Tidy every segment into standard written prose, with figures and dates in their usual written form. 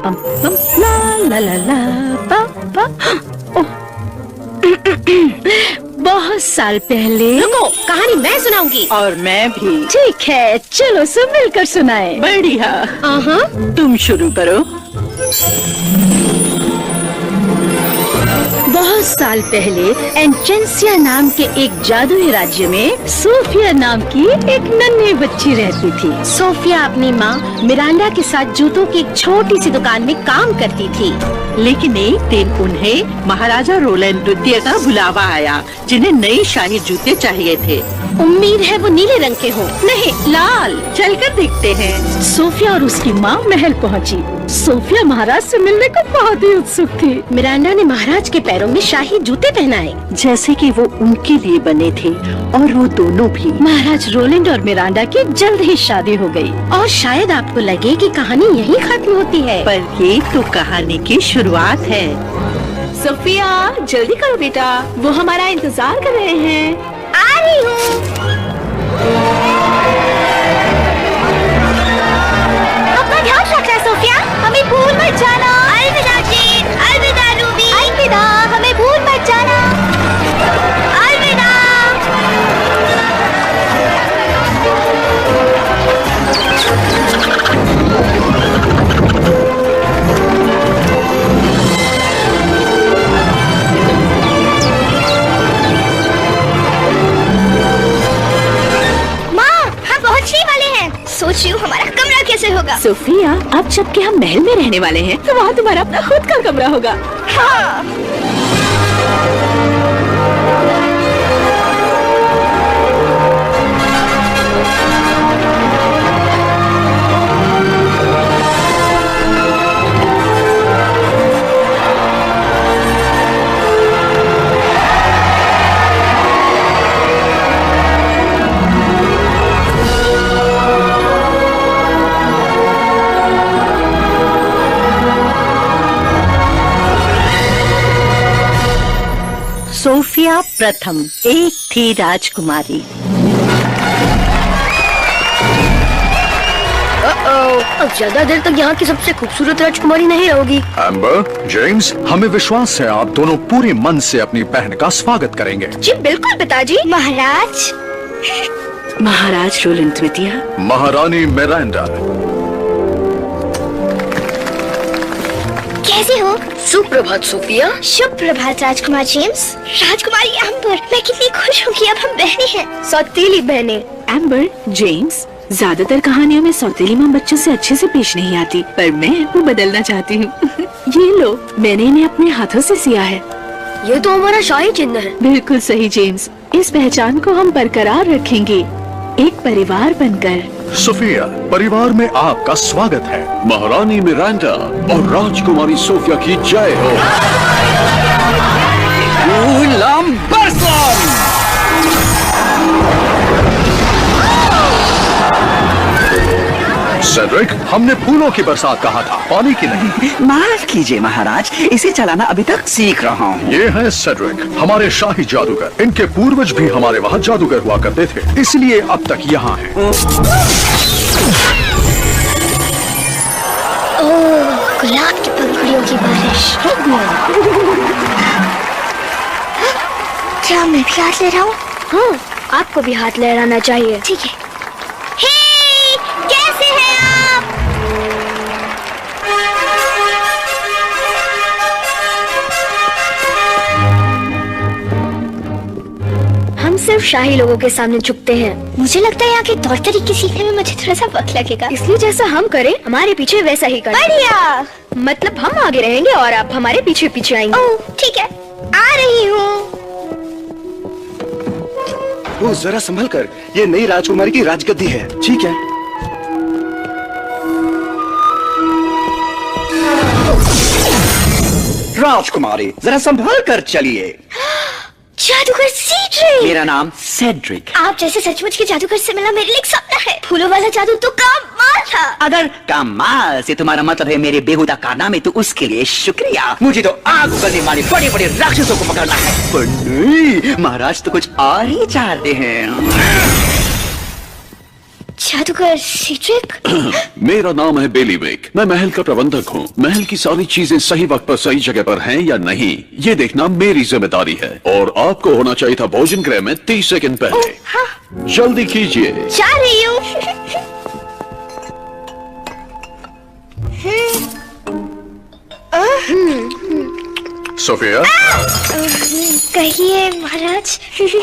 पम पम ला ला ला पा पा। ओह, बहुत साल पहले। रुको, कहानी मैं सुनाऊंगी। और मैं भी। ठीक है, चलो सब मिलकर सुनाए। बढ़िया। तुम शुरू करो। बहुत साल पहले एंचेंसिया नाम के एक जादुई राज्य में सोफिया नाम की एक नन्ही बच्ची रहती थी। सोफिया अपनी माँ मिरांडा के साथ जूतों की एक छोटी सी दुकान में काम करती थी। लेकिन एक दिन उन्हें महाराजा रोलैंड द्वितीय का बुलावा आया, जिन्हें नए शाही जूते चाहिए थे। उम्मीद है वो नीले रंग के हो। नहीं, लाल। चलकर देखते हैं। सोफिया और उसकी माँ महल पहुँची। सोफिया महाराज से मिलने को बहुत ही उत्सुक थी। मिरांडा ने महाराज के पैरों में शाही जूते पहनाए, जैसे कि वो उनके लिए बने थे, और वो दोनों भी। महाराज रोलैंड और मिरांडा की जल्द ही शादी हो गई। और शायद आपको लगे कि कहानी यहीं खत्म होती है, पर ये तो कहानी की शुरुआत है। सोफिया जल्दी करो बेटा, वो हमारा इंतजार कर रहे हैं। आ रही हूँ। अपना ध्यान रखना सोफिया, हमें भूल मत जाना। अलविदा जेन, अलविदा रूबी, अलविदा, हमें भूल मत जाना। अलविदा। सोच रही हूँ हमारा कमरा कैसे होगा। सोफिया, अब जबकि हम महल में रहने वाले हैं, तो वहाँ तुम्हारा अपना खुद का कमरा होगा। हाँ। सोफिया प्रथम एक थी राजकुमारी। अब ज्यादा देर तक यहाँ की सबसे खूबसूरत राजकुमारी नहीं रहोगी। एम्बर, जेम्स, हमें विश्वास है आप दोनों पूरे मन से अपनी बहन का स्वागत करेंगे। जी बिल्कुल पिताजी। महाराज। महाराज रोलैंड द्वितीय, महारानी मिरांडा। कैसे हो? सुप्रभात सोफिया। शुभ प्रभात राजकुमार जेम्स। राजकुमारी एम्बर, मैं कितनी खुश हूँ कि अब हम बहनें हैं, सौतेली बहनें। एम्बर, जेम्स, ज्यादातर कहानियों में सौतेली माँ बच्चों से अच्छे से पेश नहीं आती, पर मैं वो बदलना चाहती हूँ। ये लो, मैंने इन्हें अपने हाथों से सिया है। ये तो हमारा शाही चिन्ह है। बिल्कुल सही जेम्स, इस पहचान को हम बरकरार रखेंगे, एक परिवार बनकर। सोफिया, परिवार में आपका स्वागत है। महारानी मिरांडा और राजकुमारी सोफिया की जय हो। सेड्रिक, हमने फूलों की बरसात कहा था, पानी की नहीं। माफ कीजिए महाराज, इसे चलाना अभी तक सीख रहा हूँ। ये है सेड्रिक, हमारे शाही जादूगर। इनके पूर्वज भी हमारे वहाँ जादूगर हुआ करते थे, इसलिए अब तक यहाँ हैं। ओह, गुलाब की पंखुड़ियों की बारिश। क्या मैं भी हाथ ले रहा हूँ? हाँ, आपको भी हाथ लहराना चाहिए। ठीक है। हे, कैसे हैं आप? हम सिर्फ शाही लोगों के सामने झुकते हैं। मुझे लगता है यहाँ के तौर तरीके सीखने में मुझे थोड़ा सा वक्त लगेगा, इसलिए जैसा हम करें हमारे पीछे वैसा ही करें। बढ़िया। मतलब हम आगे रहेंगे और आप हमारे पीछे पीछे आएंगे। ओह, ठीक है, आ रही हूँ। वो जरा संभल कर, ये नई राजकुमारी की राजगद्दी है। ठीक है। राजकुमारी, जरा संभाल कर चलिए। जादूगर सेड्रिक। मेरा नाम सेड्रिक। आप जैसे सचमुच के जादूगर से मिलना मेरे लिए एक सपना है। फूलों वाला जादू तो कमाल था। अगर कमाल से तुम्हारा मतलब है मेरे बेहुदा कारनामे, तो उसके लिए शुक्रिया। मुझे तो आग उगलने वाले बड़े बड़े राक्षसों को पकड़ना है। पर नहीं, महाराज तो कुछ और ही चाहते हैं। जादूगर सीड्रिक। मेरा नाम है बेलीवेक। मैं महल का प्रबंधक हूँ। महल की सारी चीजें सही वक्त पर सही जगह पर हैं या नहीं, ये देखना मेरी जिम्मेदारी है। और आपको होना चाहिए था भोजन गृह में 30 सेकंड पहले। हाँ। जल्दी कीजिए। जा रही हूँ। सोफिया, कहिए महाराज।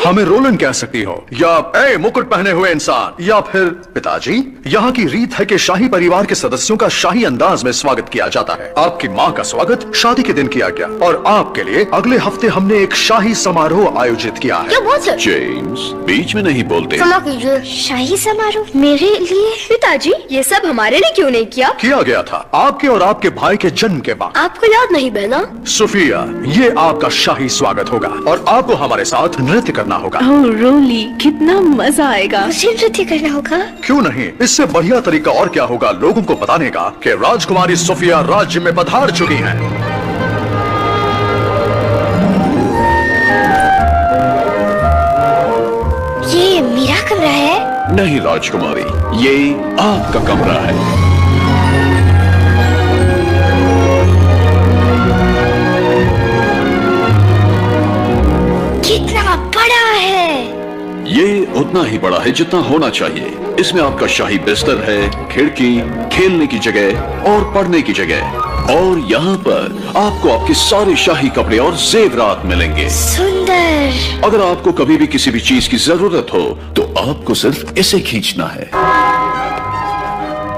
हमें रोलन कह सकती हो, या ए मुकुट पहने हुए इंसान, या फिर पिताजी। यहाँ की रीत है कि शाही परिवार के सदस्यों का शाही अंदाज में स्वागत किया जाता है। आपकी माँ का स्वागत शादी के दिन किया गया और आपके लिए अगले हफ्ते हमने एक शाही समारोह आयोजित किया है। क्या बात है? जेम्स, बीच में नहीं बोलते। क्षमा कीजिए। शाही समारोह मेरे लिए? पिताजी, ये सब हमारे लिए क्यों नहीं किया गया था आपके और आपके भाई के जन्म के बाद। आपको याद नहीं बहना? सोफिया, ये आपका शाही स्वागत होगा और आपको हमारे साथ नृत्य करना होगा। ओह रोली, कितना मजा आएगा। मुझे नृत्य करना होगा? क्यों नहीं, इससे बढ़िया तरीका और क्या होगा लोगों को बताने का कि राजकुमारी सोफिया राज्य में पधार चुकी हैं। ये मेरा कमरा है? नहीं राजकुमारी, ये आपका कमरा है। कितना बड़ा है? ये उतना ही बड़ा है जितना होना चाहिए। इसमें आपका शाही बिस्तर है, खिड़की, खेलने की जगह और पढ़ने की जगह। और यहाँ पर आपको आपके सारे शाही कपड़े और जेवरात मिलेंगे। सुंदर। अगर आपको कभी भी किसी भी चीज की जरूरत हो तो आपको सिर्फ इसे खींचना है।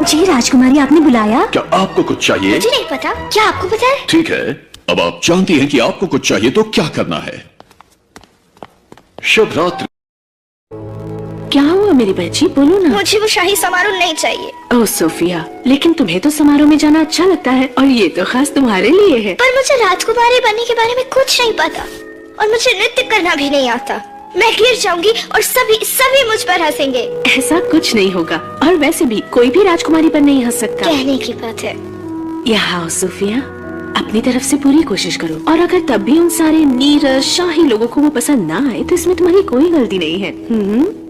जी राजकुमारी, आपने बुलाया? क्या आपको कुछ चाहिए? मुझे नहीं पता। क्या आपको पता है? ठीक है, अब आप जानती हैं कि आपको कुछ चाहिए तो क्या करना है। शुभ रात्रि। क्या हुआ मेरी बच्ची, बोलो ना। मुझे वो शाही समारोह नहीं चाहिए। ओह सोफिया, लेकिन तुम्हें तो समारोह में जाना अच्छा लगता है और ये तो खास तुम्हारे लिए है। पर मुझे राजकुमारी बनने के बारे में कुछ नहीं पता और मुझे नृत्य करना भी नहीं आता। मैं गिर जाऊंगी और सभी मुझ पर हंसेंगे। ऐसा कुछ नहीं होगा और वैसे भी कोई भी राजकुमारी पर नहीं हंस सकता। कहने की बात है। यहाँ आओ सोफिया, अपनी तरफ से पूरी कोशिश करो और अगर तब भी उन सारे नीरस शाही लोगों को वो पसंद ना आए तो इसमें तुम्हारी कोई गलती नहीं है।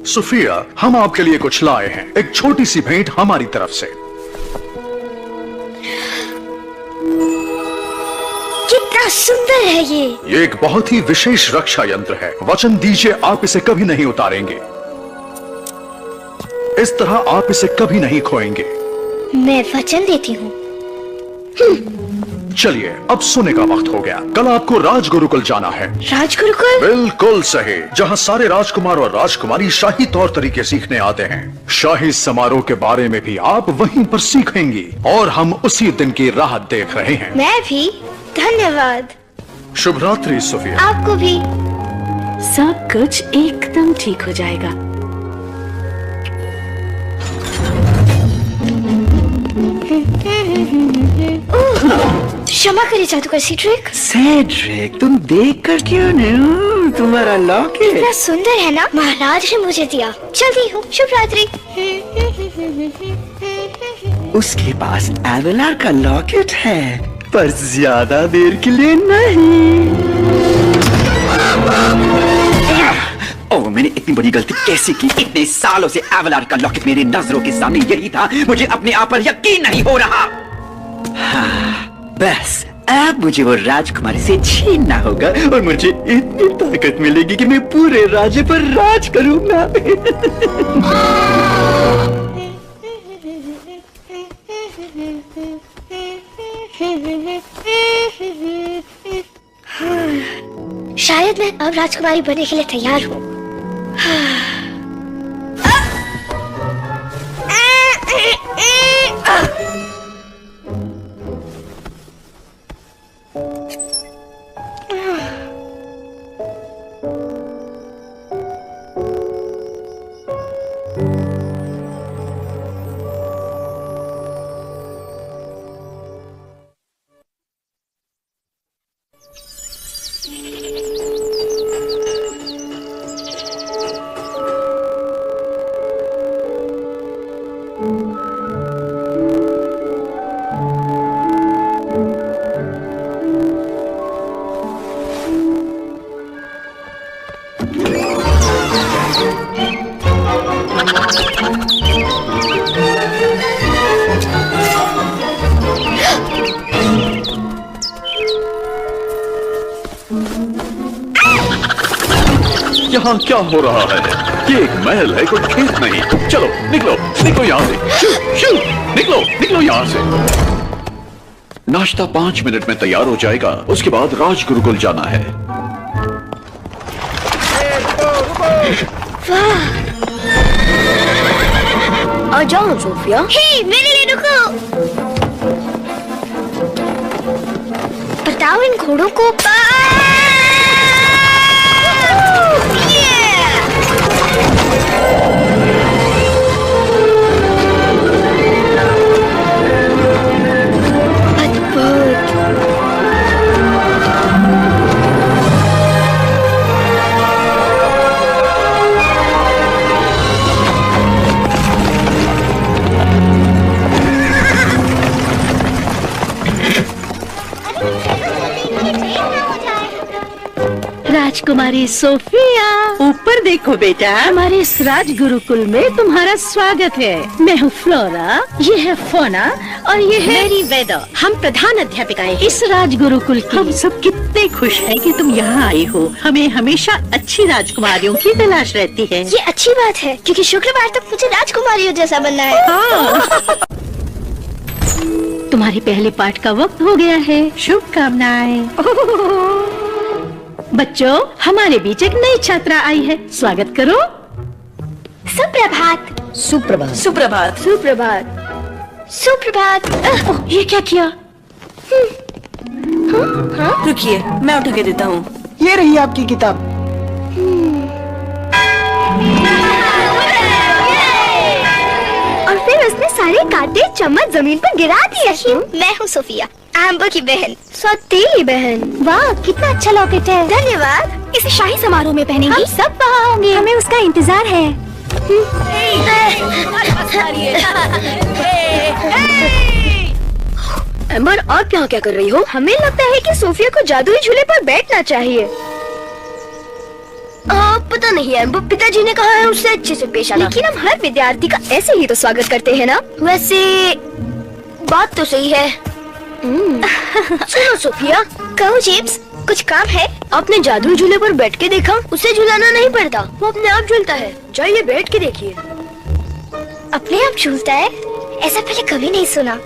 सोफिया, हम आपके लिए कुछ लाए हैं, एक छोटी सी भेंट हमारी तरफ से। कितना सुंदर है ये एक बहुत ही विशेष रक्षा यंत्र है। वचन दीजिए आप इसे कभी नहीं उतारेंगे। इस तरह आप इसे कभी नहीं खोएंगे। मैं वचन देती हूँ। चलिए, अब सोने का वक्त हो गया। कल आपको राजगुरुकुल जाना है। राजगुरुकुल? बिल्कुल सही, जहाँ सारे राजकुमार और राजकुमारी शाही तौर तरीके सीखने आते हैं। शाही समारोह के बारे में भी आप वहीं पर सीखेंगी और हम उसी दिन की राह देख रहे हैं। मैं भी। धन्यवाद। शुभ रात्रि सोफिया। आपको भी। सब कुछ एकदम ठीक हो जाएगा। क्षमा करिए जादूगर सीड्रिक। सेड्रिक, तुम देख कर क्यों नहीं? तुम्हारा लॉकेट कितना सुंदर है ना? महाराज ने मुझे दिया। चलती हूँ। शुभ रात्रि। उसके पास एवेलार का लॉकेट है, पर ज्यादा देर के लिए नहीं। ओह, मैंने इतनी बड़ी गलती कैसे की? इतने सालों से एवेलार का लॉकेट मेरी नजरों के सामने यही था। मुझे अपने आप पर यकीन नहीं हो रहा। बस अब मुझे वो राजकुमारी से छीनना होगा और मुझे इतनी ताकत मिलेगी कि मैं पूरे राज्य पर राज करूंगा। शायद मैं अब राजकुमारी बनने के लिए तैयार हूँ। यहाँ क्या हो रहा है? ये एक महल है, कोई खेत नहीं। चलो निकलो, निकलो यहाँ से। शू, शू, निकलो, निकलो यहाँ से। नाश्ता 5 मिनट में तैयार हो जाएगा। उसके बाद राज गुरुकुल जाना है। आ जाओ सोफिया। हे, मेरे लिए रुको। बताओ इन घोड़ों को। राजकुमारी सोफिया, ऊपर देखो बेटा। हमारे इस राज गुरुकुल में तुम्हारा स्वागत है। मैं हूँ फ्लोरा, ये है फोना और ये है मेरी वेदा। हम प्रधान अध्यापिकाएं हैं इस राज गुरुकुल की। हम सब कितने खुश हैं कि तुम यहाँ आई हो। हमें हमेशा अच्छी राजकुमारियों की तलाश रहती है। ये अच्छी बात है, क्योंकि शुक्रवार तक मुझे राजकुमारियों जैसा बनना है। हाँ। तुम्हारे पहले पाठ का वक्त हो गया है। शुभकामनाएं। बच्चों, हमारे बीच एक नई छात्रा आई है। स्वागत करो। सुप्रभात। सुप्रभात। सुप्रभात। सुप्रभात। सुप्रभात। ये क्या किया? रुकिए, मैं उठा के देता हूँ। ये रही आपकी किताब। और फिर उसने सारे कांटे चम्मच जमीन पर गिरा दिए। मैं हूँ सोफिया, एम्बर की बहन, सौतेली बहन। वाह, कितना अच्छा लॉकेट है। धन्यवाद। इसे शाही समारोह में पहनेंगी। हम सब वहाँ होंगे। हमें उसका इंतजार है। एम्बर, आप यहाँ क्या कर रही हो? हमें लगता है कि सोफिया को जादुई झूले पर बैठना चाहिए। पता नहीं एम्बर, पिताजी ने कहा है उससे अच्छे से पेश आना। लेकिन हम हर विद्यार्थी का ऐसे ही तो स्वागत करते हैं ना। वैसे बात तो सही है। सुनो सोफिया। कहो जेम्स, कुछ काम है? आपने जादुई झूले पर बैठ के देखा? उसे झुलाना नहीं पड़ता, वो अपने आप झूलता है। जाइए बैठ के देखिए। अपने आप झूलता है? ऐसा पहले कभी नहीं सुना।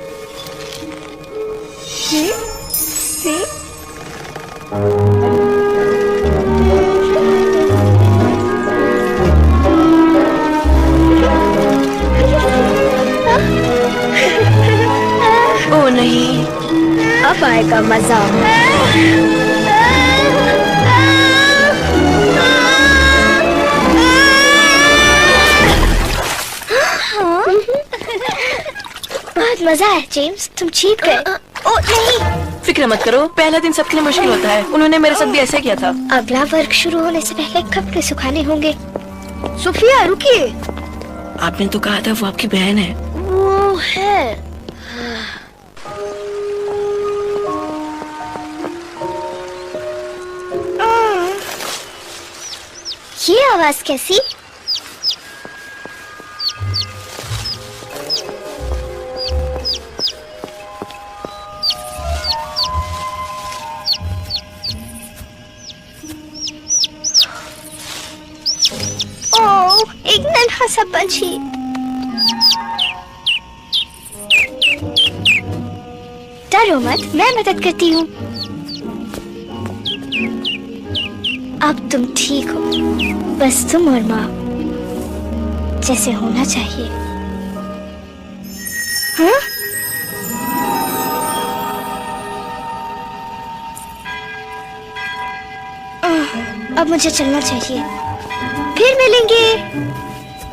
ओ नहीं, अब आएगा मजा। बहुत मजा है जेम्स, तुम जीत गए। ओ नहीं, फिक्र मत करो, पहला दिन सबके लिए मुश्किल होता है। उन्होंने मेरे साथ भी ऐसा किया था। अगला वर्ग शुरू होने से पहले कपड़े सुखाने होंगे। सोफिया रुकिए। आपने तो कहा था वो आपकी बहन है। वो है। ये आवाज कैसी? ओह, एक नन्हा सा पंछी। डरो मत, मैं मदद करती हूँ। अब तुम ठीक हो, बस तुम और माँ जैसे होना चाहिए। हाँ? अब मुझे चलना चाहिए, फिर मिलेंगे।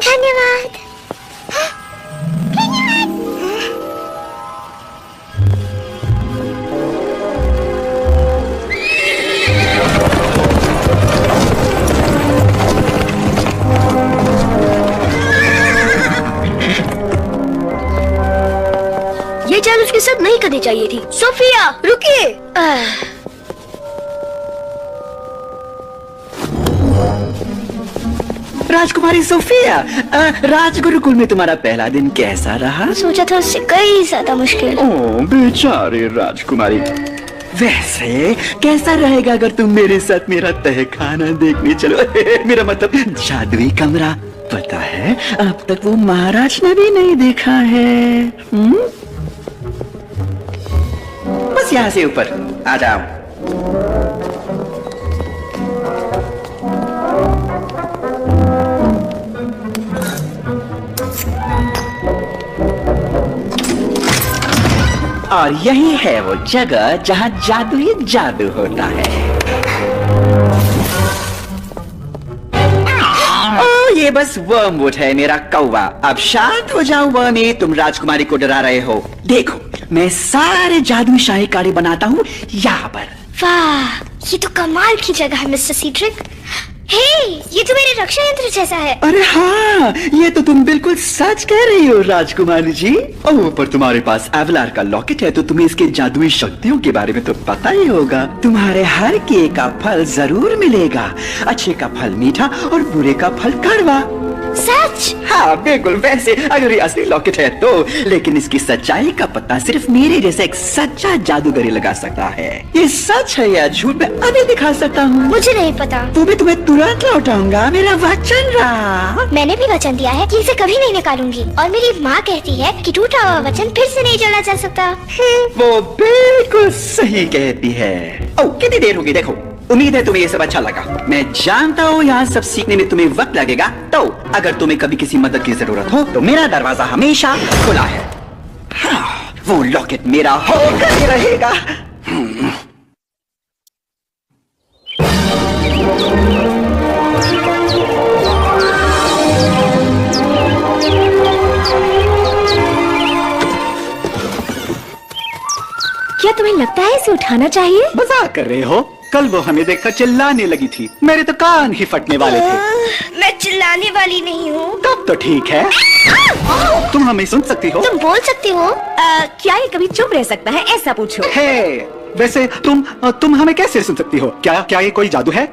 धन्यवाद। ये चाल उसके साथ नहीं करनी चाहिए थी। सोफिया रुकिए। राजकुमारी सोफिया, राजगुरुकुल में तुम्हारा पहला दिन कैसा रहा? सोचा था उससे कई ज्यादा मुश्किल। ओह बेचारे राजकुमारी। वैसे कैसा रहेगा अगर तुम मेरे साथ मेरा तहखाना देखने चलो? मेरा मतलब जादुई कमरा। पता है अब तक वो महाराज ने भी नहीं देखा है। बस यहाँ से ऊपर आ जाओ। और यही है वो जगह जहां जादुई जादू होता है। ओ, ये बस वर्मवुड है मेरा कौवा। अब शांत हो जाओ वर्मी, तुम राजकुमारी को डरा रहे हो। देखो मैं सारे जादुई शाही काढ़े बनाता हूँ यहाँ पर। वाह, ये तो कमाल की जगह है मिस्टर सीड्रिक। हे, ये तो मेरे रक्षा यंत्र जैसा है। अरे हाँ, ये तो तुम बिल्कुल सच कह रही हो राजकुमारी जी। ओह, पर तुम्हारे पास एवलार का लॉकेट है तो तुम्हें इसके जादुई शक्तियों के बारे में तो पता ही होगा। तुम्हारे हर किए का फल जरूर मिलेगा। अच्छे का फल मीठा और बुरे का फल कड़वा। सच? हाँ बिल्कुल। वैसे अगर ये असली लॉकेट है तो, लेकिन इसकी सच्चाई का पता सिर्फ मेरे जैसा एक सच्चा जादूगर ही लगा सकता है। ये सच है या झूठ मैं अभी दिखा सकता हूँ। मुझे नहीं पता। तो मैं तुम्हें तुरंत लौटाऊंगा, मेरा वचन रहा। मैंने भी वचन दिया है कि इसे कभी नहीं निकालूंगी। और मेरी माँ कहती है कि टूटा हुआ वचन फिर से नहीं जोड़ा जा सकता। वो बिल्कुल सही कहती है। ओ, कितनी देर होगी देखो। उम्मीद है तुम्हें ये सब अच्छा लगा। मैं जानता हूँ यहाँ सब सीखने में तुम्हें वक्त लगेगा, तो अगर तुम्हें कभी किसी मदद की जरूरत हो तो मेरा दरवाजा हमेशा खुला है। हाँ, वो लॉकेट मेरा होकर ही रहेगा। क्या तुम्हें लगता है इसे उठाना चाहिए? मजाक कर रहे हो? कल वो हमें देखकर चिल्लाने लगी थी, मेरे तो कान ही फटने वाले थे। मैं चिल्लाने वाली नहीं हूँ। तब तो ठीक है। तुम हमें सुन सकती हो। तुम बोल सकती हो। क्या ये कभी चुप रह सकता है, ऐसा पूछो। हे, वैसे तुम हमें कैसे सुन सकती हो? क्या ये कोई जादू है?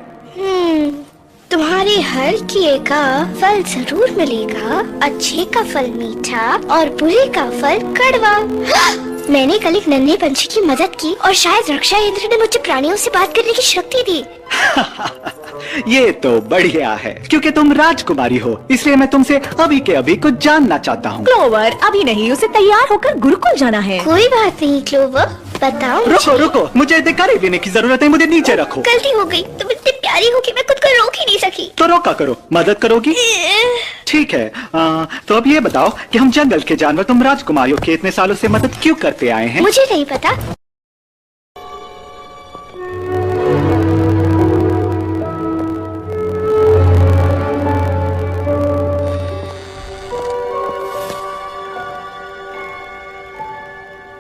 तुम्हारे हर किए का फल जरूर मिलेगा। अच्छे का फल मीठा और बुरे का फल कड़वा। मैंने कल एक नन्हे पंछी की मदद की और शायद रक्षा यंत्र ने मुझे प्राणियों से बात करने की शक्ति दी। ये तो बढ़िया है, क्योंकि तुम राजकुमारी हो, इसलिए मैं तुमसे अभी के अभी कुछ जानना चाहता हूँ। क्लोवर, अभी नहीं, उसे तैयार होकर गुरुकुल जाना है। कोई बात नहीं क्लोवर, बताओ। रुको, मुझे दिखाई देने की जरूरत है, मुझे नीचे रखो। गलती हो गई, तुम इतनी प्यारी हो कि मैं खुद को रोक ही नहीं सकी। तो रोका करो, मदद करोगी? ठीक है। तो अब ये बताओ कि हम जंगल के जानवर तुम राजकुमारियों के इतने सालों से मदद क्यों करते आए हैं? मुझे नहीं पता।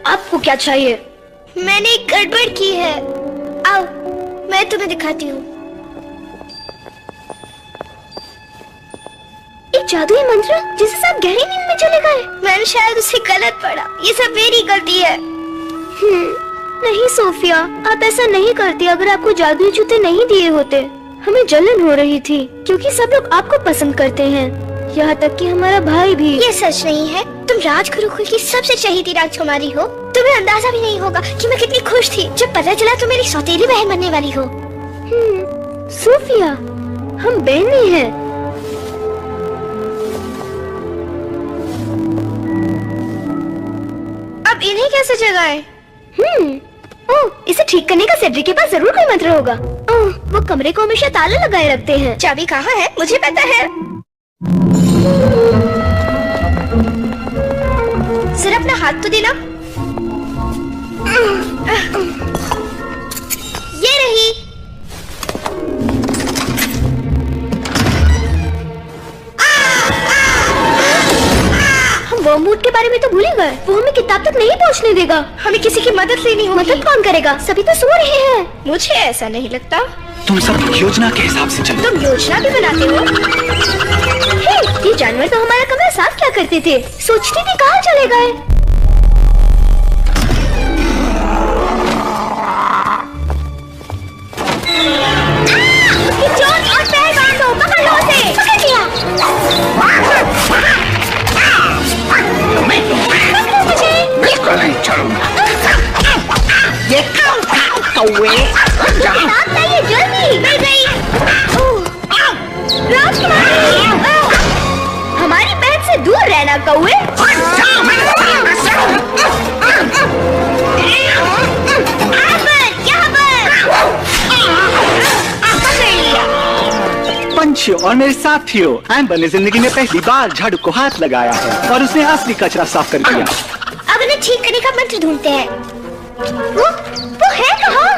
आपको क्या चाहिए? मैंने एक गड़बड़ की है। आओ, मैं तुम्हें दिखाती हूँ। एक जादुई मंत्र जिससे सब गहरी नींद में चले गए। मैंने शायद उसे गलत पढ़ा। ये सब मेरी गलती है। नहीं सोफिया, आप ऐसा नहीं करती अगर आपको जादुई जूते नहीं दिए होते। हमें जलन हो रही थी क्योंकि सब लोग आपको पसंद करते हैं, यहाँ तक कि हमारा भाई भी। ये सच नहीं है। तुम राजगुरुकुल की सबसे चहेती राजकुमारी हो। तुम्हें अंदाजा भी नहीं होगा कि मैं कितनी खुश थी जब पता चला तुम मेरी सौतेली बहन बनने वाली हो। सोफिया, हम बहनें हैं। अब इन्हें कैसे जगाएं? ओह, इसे ठीक करने का सेड्रिक के पास जरूर कोई मंत्र होगा। ओह, वो कमरे को हमेशा ताला लगाए रखते हैं। चाबी कहाँ है? मुझे पता है। सिर्फ अपना हाथ तो देना। ये रही। हम वर्मवुड के बारे में तो भूल ही गए। वो हमें किताब तक नहीं पहुंचने देगा। हमें किसी की मदद लेनी होगी। मदद कौन करेगा? सभी तो सो रहे हैं। मुझे ऐसा नहीं लगता। तुम सब योजना के हिसाब से चलो। तुम योजना भी बनाते हो? हे, ये जानवर तो हमारा कमरा साफ क्या करते थे? सोचते थे कहाँ चले गए। चोट और पैर बांधो, पकड़ लो उसे। पकड़ लिया। बिल्कुल नहीं छोड़ूंगा। ये कौवे। किताब लाइए जल्दी। मिल गई। ओह, राजकुमारी, हमारी बहन से दूर रहना कौवे। पंछियों और मेरे साथियों, एम्बर ने जिंदगी में पहली बार झाड़ू को हाथ लगाया है और उसने असली कचरा साफ कर दिया। अब उन्हें ठीक करने का मंत्र ढूंढते हैं। वो है कहाँ?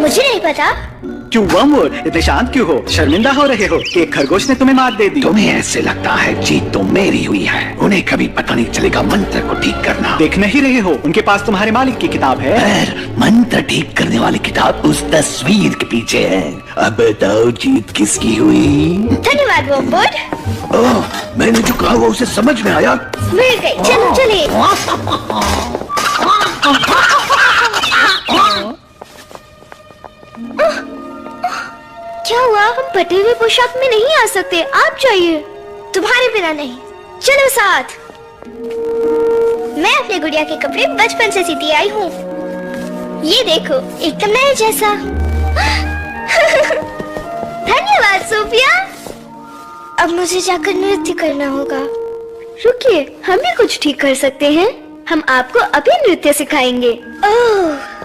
मुझे नहीं पता। क्यों वर्मवुड, इतने शांत क्यों हो? शर्मिंदा हो रहे हो कि एक खरगोश ने तुम्हें मात दे दी? तुम्हें ऐसे लगता है जीत तो मेरी हुई है। उन्हें कभी पता नहीं चलेगा मंत्र को ठीक करना। देख नहीं रहे हो, उनके पास तुम्हारे मालिक की किताब है। पर मंत्र ठीक करने वाली किताब उस तस्वीर के पीछे है। अब बताओ जीत किसकी हुई? धन्यवाद वर्मवुड। ओह, मैंने जो कहा वो उसे समझ में आया। मिल गई। चलो चले। क्या हुआ? हम फटे हुए पोशाक में नहीं आ सकते। आप जाइए। तुम्हारे बिना नहीं। चलो साथ। मैं अपने गुड़िया के कपड़े बचपन से सीती आई हूँ। ये देखो, एकदम नए जैसा। धन्यवाद सोफिया। अब मुझे जाकर नृत्य करना होगा। रुकिए, हम भी कुछ ठीक कर सकते हैं। हम आपको अभी नृत्य सिखाएंगे। ओह,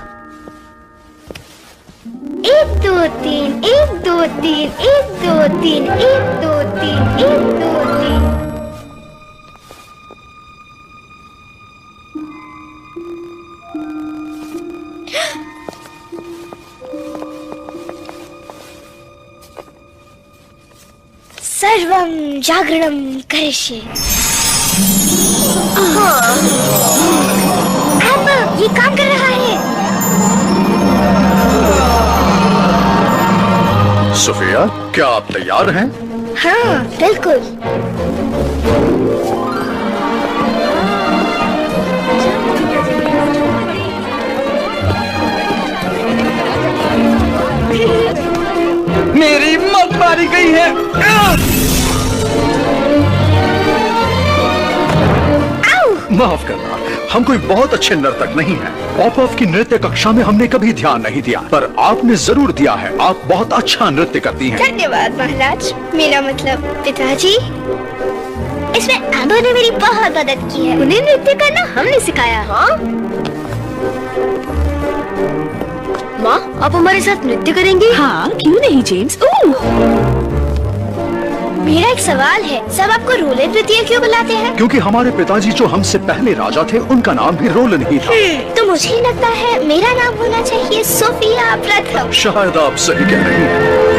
1 2 3 1 2 3 1 2 3 1 2 3 1 2 3। सर्वं जागरणं करिष्ये। अब ये काम कर रहा है। सोफिया, क्या आप तैयार हैं? हाँ, बिल्कुल। मेरी मौत मारी गई है। माफ करना, हम कोई बहुत अच्छे नर्तक नहीं हैं। पॉपऑफ की नृत्य कक्षा में हमने कभी ध्यान नहीं दिया, पर आपने जरूर दिया है। आप बहुत अच्छा नृत्य करती हैं। धन्यवाद महाराज। मेरा मतलब पिताजी। इसमें एम्बर ने मेरी बहुत मदद की है। उन्हें नृत्य करना हमने सिखाया। हाँ माँ, आप हमारे साथ नृत्य करेंगे? हाँ, क्यों नहीं जेम्स। मेरा एक सवाल है, सब आपको रोलन नृत्य क्यों बुलाते हैं? क्योंकि हमारे पिताजी जो हमसे पहले राजा थे, उनका नाम भी रोलन ही था। तो मुझे लगता है मेरा नाम होना चाहिए सोफिया प्रथम। शायद आप सही कह रही हैं।